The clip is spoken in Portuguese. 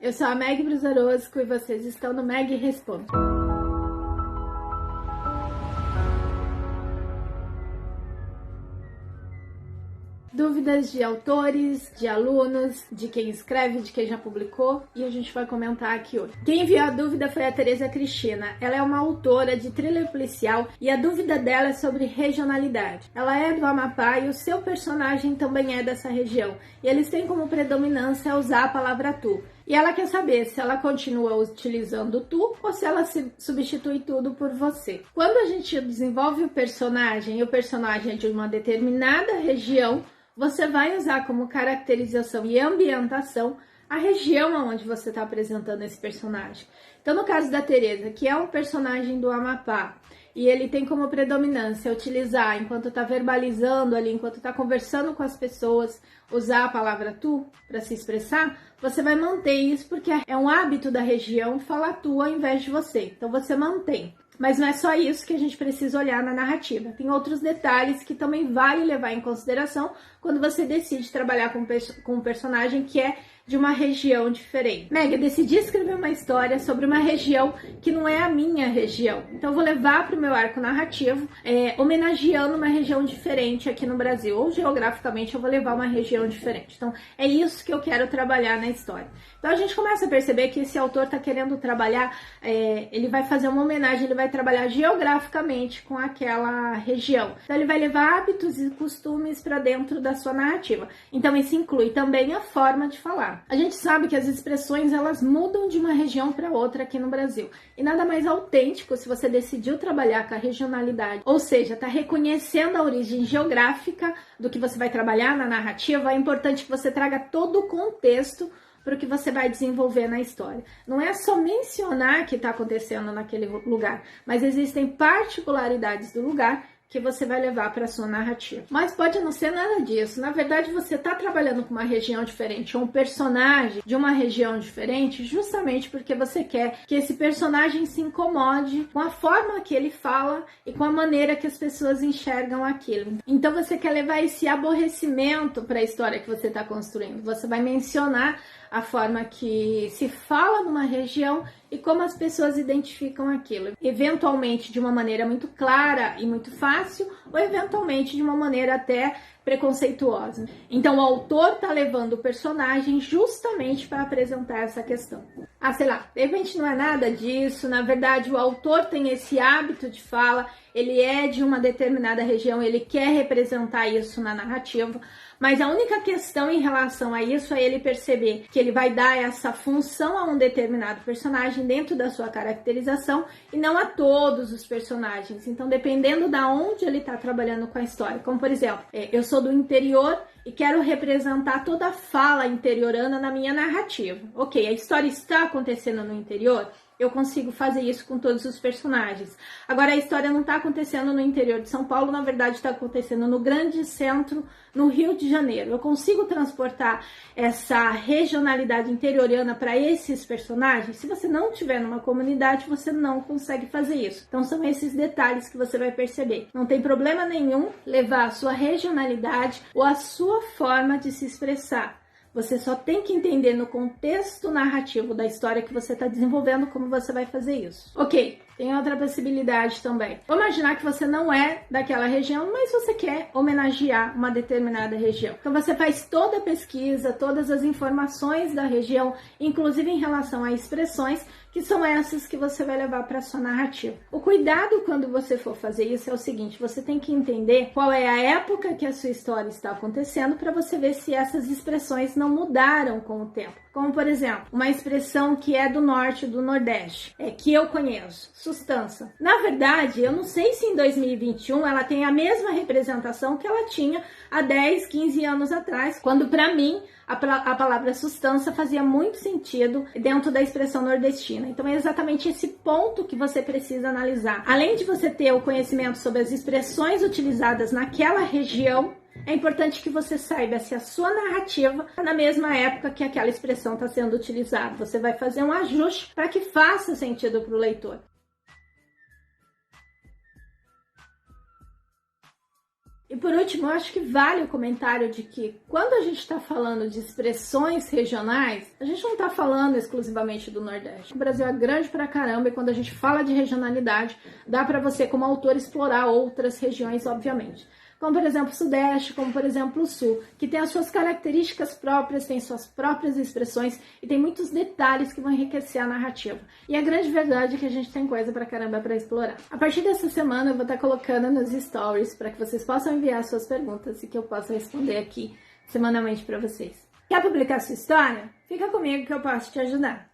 Eu sou a Meg Brusarosco e vocês estão no Meg Responde. Dúvidas de autores, de alunos, de quem escreve, de quem já publicou, e a gente vai comentar aqui hoje. Quem enviou a dúvida foi a Tereza Cristina. Ela é uma autora de thriller policial e a dúvida dela é sobre regionalidade. Ela é do Amapá e o seu personagem também é dessa região, e eles têm como predominância usar a palavra tu. E ela quer saber se ela continua utilizando tu ou se ela substitui tudo por você. Quando a gente desenvolve o personagem e o personagem é de uma determinada região, você vai usar como caracterização e ambientação a região onde você está apresentando esse personagem. Então, no caso da Tereza, que é um personagem do Amapá, e ele tem como predominância utilizar, enquanto está verbalizando ali, enquanto está conversando com as pessoas, usar a palavra tu para se expressar, você vai manter isso porque é um hábito da região falar tu ao invés de você. Então, você mantém. Mas não é só isso que a gente precisa olhar na narrativa. Tem outros detalhes que também vale levar em consideração quando você decide trabalhar com um personagem que é de uma região diferente. Meg, eu decidi escrever uma história sobre uma região que não é a minha região. Então eu vou levar para o meu arco narrativo, homenageando uma região diferente aqui no Brasil. Ou geograficamente eu vou levar uma região diferente. Então é isso que eu quero trabalhar na história. Então a gente começa a perceber que esse autor está querendo trabalhar, ele vai fazer uma homenagem, ele vai trabalhar geograficamente com aquela região. Então ele vai levar hábitos e costumes para dentro da sua narrativa. Então isso inclui também a forma de falar. A gente sabe que as expressões elas mudam de uma região para outra aqui no Brasil. E nada mais autêntico se você decidiu trabalhar com a regionalidade, ou seja, está reconhecendo a origem geográfica do que você vai trabalhar na narrativa. É importante que você traga todo o contexto para o que você vai desenvolver na história. Não é só mencionar que está acontecendo naquele lugar, mas existem particularidades do lugar que você vai levar para a sua narrativa. Mas pode não ser nada disso. Na verdade, você está trabalhando com uma região diferente, ou um personagem de uma região diferente, justamente porque você quer que esse personagem se incomode com a forma que ele fala e com a maneira que as pessoas enxergam aquilo. Então você quer levar esse aborrecimento para a história que você está construindo. Você vai mencionar a forma que se fala numa região e como as pessoas identificam aquilo. Eventualmente de uma maneira muito clara e muito fácil, ou eventualmente de uma maneira até preconceituosa. Então o autor está levando o personagem justamente para apresentar essa questão. Sei lá, de repente não é nada disso, na verdade o autor tem esse hábito de fala, ele é de uma determinada região, ele quer representar isso na narrativa, mas a única questão em relação a isso é ele perceber que ele vai dar essa função a um determinado personagem dentro da sua caracterização e não a todos os personagens. Então, dependendo da onde ele está trabalhando com a história, como por exemplo, eu sou do interior e quero representar toda a fala interiorana na minha narrativa. Ok, a história está acontecendo no interior, eu consigo fazer isso com todos os personagens. Agora, a história não está acontecendo no interior de São Paulo, na verdade está acontecendo no grande centro, no Rio de Janeiro. Eu consigo transportar essa regionalidade interiorana para esses personagens? Se você não estiver numa comunidade, você não consegue fazer isso. Então, são esses detalhes que você vai perceber. Não tem problema nenhum levar a sua regionalidade ou a sua forma de se expressar. Você só tem que entender no contexto narrativo da história que você está desenvolvendo como você vai fazer isso. Ok, tem outra possibilidade também. Vamos imaginar que você não é daquela região, mas você quer homenagear uma determinada região. Então você faz toda a pesquisa, todas as informações da região, inclusive em relação a expressões, que são essas que você vai levar para a sua narrativa. O cuidado quando você for fazer isso é o seguinte, você tem que entender qual é a época que a sua história está acontecendo para você ver se essas expressões não mudaram com o tempo. Como, por exemplo, uma expressão que é do norte, do nordeste, que eu conheço, sustância. Na verdade, eu não sei se em 2021 ela tem a mesma representação que ela tinha há 10, 15 anos atrás, quando para mim a palavra sustância fazia muito sentido dentro da expressão nordestina. Então é exatamente esse ponto que você precisa analisar. Além de você ter o conhecimento sobre as expressões utilizadas naquela região, é importante que você saiba se a sua narrativa está na mesma época que aquela expressão está sendo utilizada. Você vai fazer um ajuste para que faça sentido para o leitor. E por último, eu acho que vale o comentário de que quando a gente está falando de expressões regionais, a gente não está falando exclusivamente do Nordeste. O Brasil é grande pra caramba e quando a gente fala de regionalidade, dá para você como autor explorar outras regiões, obviamente. Como por exemplo o Sudeste, como por exemplo o Sul, que tem as suas características próprias, tem suas próprias expressões e tem muitos detalhes que vão enriquecer a narrativa. E a grande verdade é que a gente tem coisa pra caramba pra explorar. A partir dessa semana eu vou estar colocando nos stories para que vocês possam enviar suas perguntas e que eu possa responder aqui semanalmente para vocês. Quer publicar sua história? Fica comigo que eu posso te ajudar.